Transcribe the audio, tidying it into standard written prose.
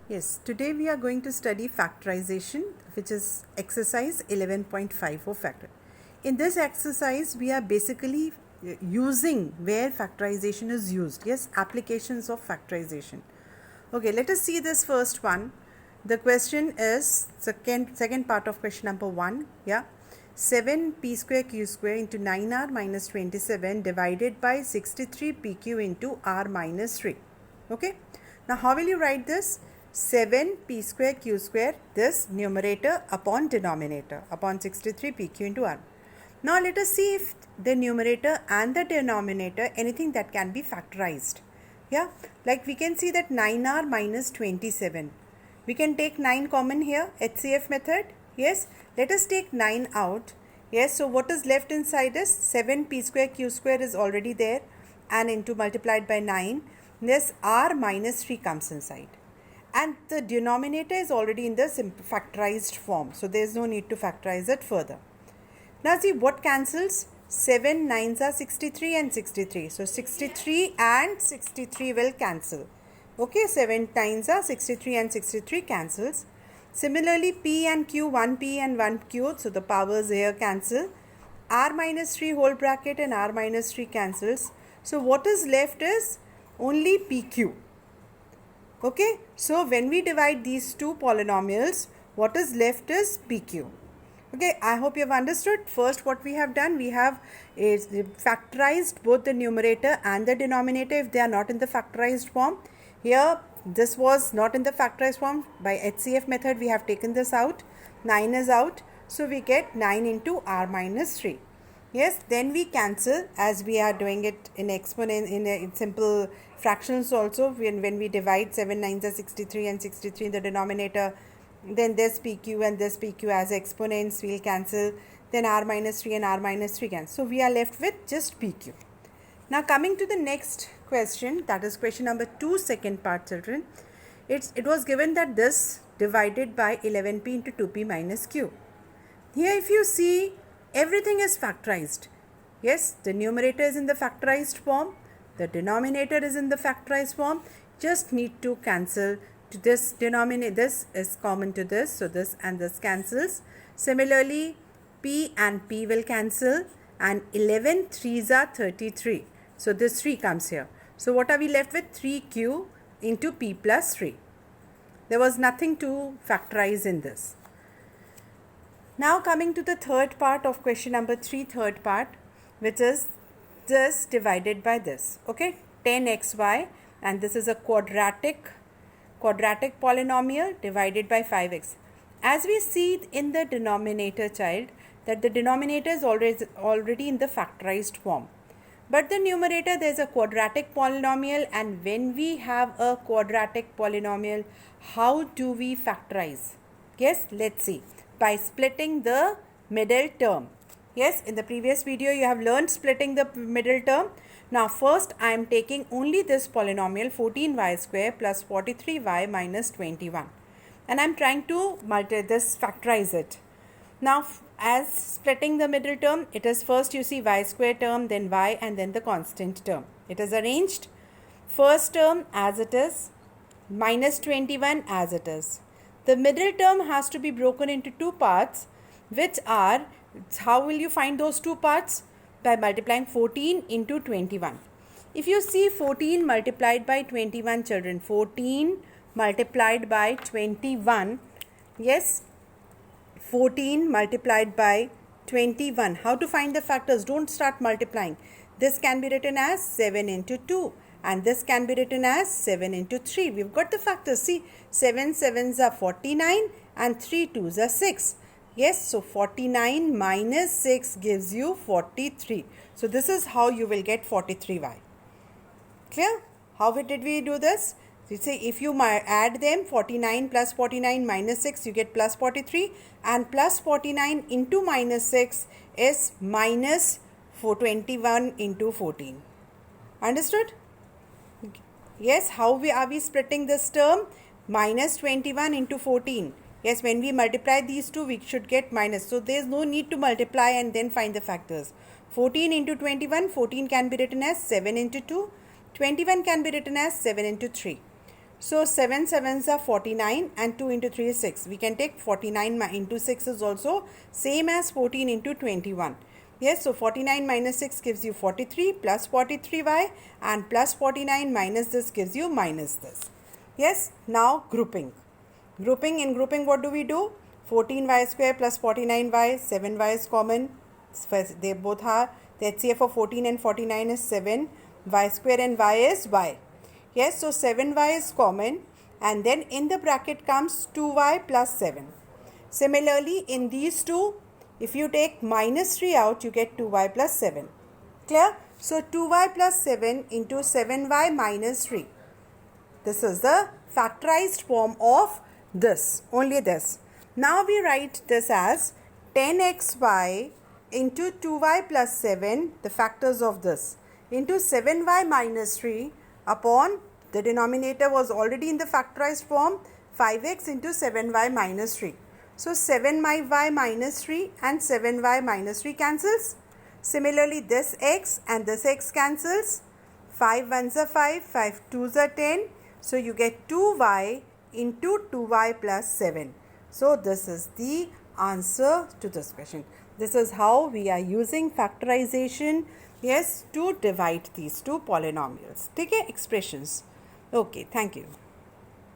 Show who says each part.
Speaker 1: Yes, today we are going to study factorization, which is exercise 11.5 for factor. In this exercise, we are basically using where factorization is used. Yes, applications of factorization. Okay, let us see this first one. The question is second part of question number 1. Yeah, 7p square q square into 9r minus 27 divided by 63pq into r minus 3. Okay, now how will you write this? 7p square q square, this numerator upon denominator upon 63pq into r. Now let us see if the numerator and the denominator anything that can be factorized. Yeah, like we can see that 9r minus 27. We can take 9 common here, HCF method. Yes, let us take 9 out. Yes, so what is left inside is 7p square q square is already there and into multiplied by 9. This r minus 3 comes inside. And the denominator is already in the factorized form. So there is no need to factorize it further. Now see what cancels. 7 9s are 63 and 63. So 63 and 63 will cancel. Okay, 7 9s are 63 and 63 cancels. Similarly, P and Q, 1P and 1Q, so the powers here cancel. R minus 3 whole bracket and R minus 3 cancels. So what is left is only PQ. Okay, so when we divide these two polynomials, what is left is PQ. Okay, I hope you have understood. First, what we have done, we have factorized both the numerator and the denominator if they are not in the factorized form. Here, this was not in the factorized form. By HCF method, we have taken this out. 9 is out. So, we get 9 into r minus 3. Yes, then we cancel as we are doing it in exponent in simple fractions also. When we divide 7 9s are 63 and 63 in the denominator, then this PQ and this PQ as exponents will cancel. Then r minus 3 and r minus 3 cancel. So we are left with just PQ. Now coming to the next question, that is question number 2, second part, children. It was given that this divided by 11p into 2p minus q. Here if you see, everything is factorized. Yes, the numerator is in the factorized form. The denominator is in the factorized form. Just need to cancel. To this denominator, this is common to this. So this and this cancels. Similarly, P and P will cancel. And 11 3s are 33. So this 3 comes here. So what are we left with? 3Q into P plus 3. There was nothing to factorize in this. Now coming to the third part of question number 3, third part, which is this divided by this. Okay, 10xy, and this is a quadratic polynomial divided by 5x. As we see in the denominator, child, that the denominator is already in the factorized form. But the numerator, there is a quadratic polynomial, and when we have a quadratic polynomial, how do we factorize? Yes, let's see. By splitting the middle term. Yes, in the previous video you have learned splitting the middle term. Now first I am taking only this polynomial 14y square plus 43y minus 21. And I am trying to factorize it. Now as splitting the middle term, it is first you see y square term, then y, and then the constant term. It is arranged. First term as it is, minus 21 as it is. The middle term has to be broken into two parts, which are, how will you find those two parts? By multiplying 14 into 21. If you see 14 multiplied by 21, children, 14 multiplied by 21, yes, 14 multiplied by 21. How to find the factors? Don't start multiplying. This can be written as 7 into 2. And this can be written as 7 into 3. We've got the factors. See, 7 7s are 49 and 3 2s are 6. Yes, so 49 minus 6 gives you 43. So this is how you will get 43y. Clear? How did we do this? You say if you add them, 49 plus 49 minus 6, you get plus 43. And plus 49 into minus 6 is minus 21 into 14. Understood? Yes, how are we splitting this term? Minus 21 into 14. Yes, when we multiply these two, we should get minus. So, there is no need to multiply and then find the factors. 14 into 21, 14 can be written as 7 into 2. 21 can be written as 7 into 3. So 7 sevens are 49 and 2 into 3 is 6. We can take 49 into 6 is also same as 14 into 21. Yes, so 49 minus 6 gives you 43 plus 43y and plus 49 minus this gives you minus this. Yes, now grouping. In grouping what do we do? 14y square plus 49y, 7y is common. They both are, the HCF of 14 and 49 is 7. Y square and y is y. Yes, so 7y is common and then in the bracket comes 2y plus 7. Similarly, in these two, if you take minus 3 out, you get 2y plus 7. Clear? So 2y plus 7 into 7y minus 3. This is the factorized form of this, only this. Now we write this as 10xy into 2y plus 7, the factors of this, into 7y minus 3 upon, the denominator was already in the factorized form, 5x into 7y minus 3. So 7y minus 3 and 7y minus 3 cancels. Similarly, this x and this x cancels. 5 ones are 5, 5 twos are 10. So you get 2y into 2y plus 7. So this is the answer to this question. This is how we are using factorization, yes, to divide these two polynomials. Take expressions. Okay, thank you.